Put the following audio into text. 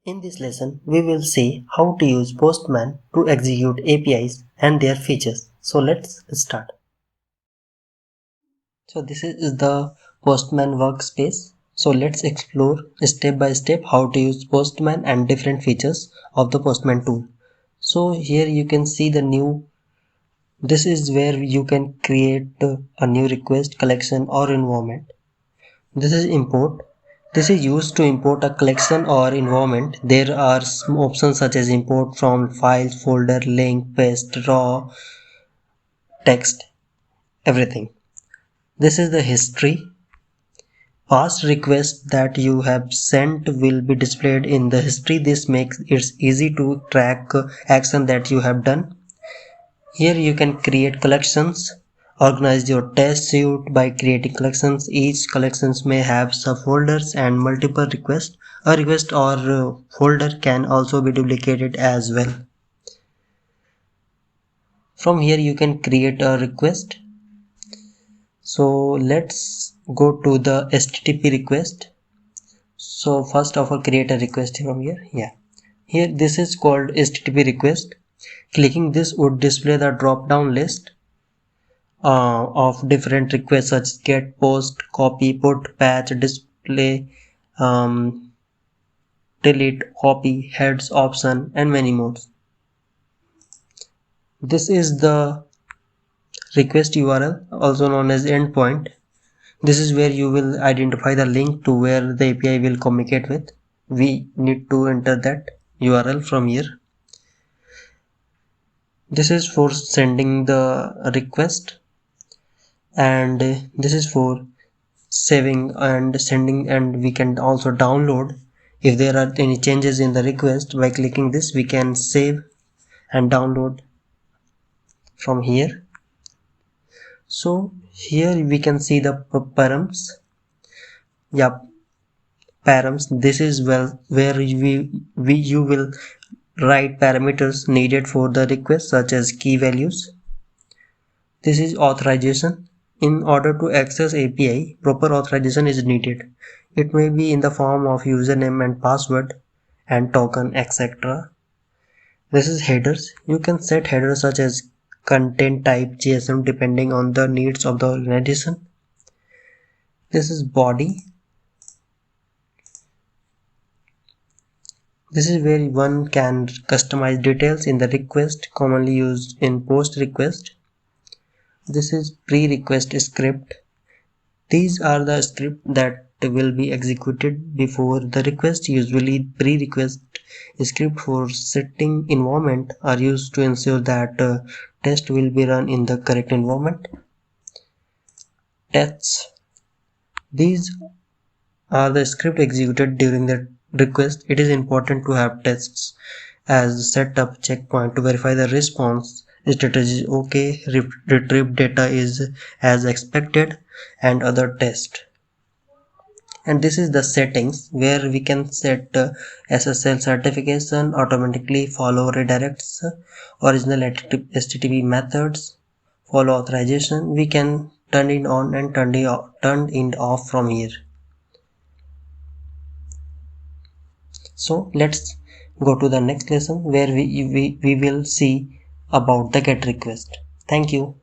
In this lesson, we will see how to use Postman to execute APIs and their features. So let's start. So this is the Postman Workspace. So let's explore step by step how to use Postman and different features of the Postman tool. So here you can see this is where you can create a new request, collection or environment. This is import. This is used to import a collection or environment. There are some options such as import from files, folder, link, paste, raw, text, everything. This is the history. Past requests that you have sent will be displayed in the history. This makes it easy to track action that you have done. Here you can create collections. Organize your test suite by creating collections. Each collections may have subfolders and multiple requests. A request or folder can also be duplicated as well. From here you can create a request. So let's go to the HTTP request. So first of all, create a request from here. Here this is called HTTP request. Clicking this would display the drop down list of different requests such as get, post, copy, put, patch, display, delete, copy, heads, option and many more. This is the request URL, also known as endpoint. This is where you will identify the link to where the API will communicate with. We need to enter that URL from here. This is for sending the request, and this is for saving and sending, and we can also download. If there are any changes in the request, by clicking this we can save and download from here. So here we can see the params. Params. This is where you will write parameters needed for the request such as key values. This is authorization. In order to access API, proper authorization is needed. It may be in the form of username and password and token, etc. This is headers. You can set headers such as content type, JSON depending on the needs of the organization. This is body. This is where one can customize details in the request, commonly used in post request. This is pre-request script. These are the scripts that will be executed before the request. Usually pre-request script for setting environment are used to ensure that test will be run in the correct environment. Tests. These are the script executed during the request. It is important to have tests as setup checkpoint to verify the response status is okay, retrieved data is as expected, and other test. And this is the settings where we can set SSL certification, automatically follow redirects, original HTTP methods, follow authorization. We can turn it on and turn it off from here. So let's go to the next lesson where we will see about the GET request. Thank you.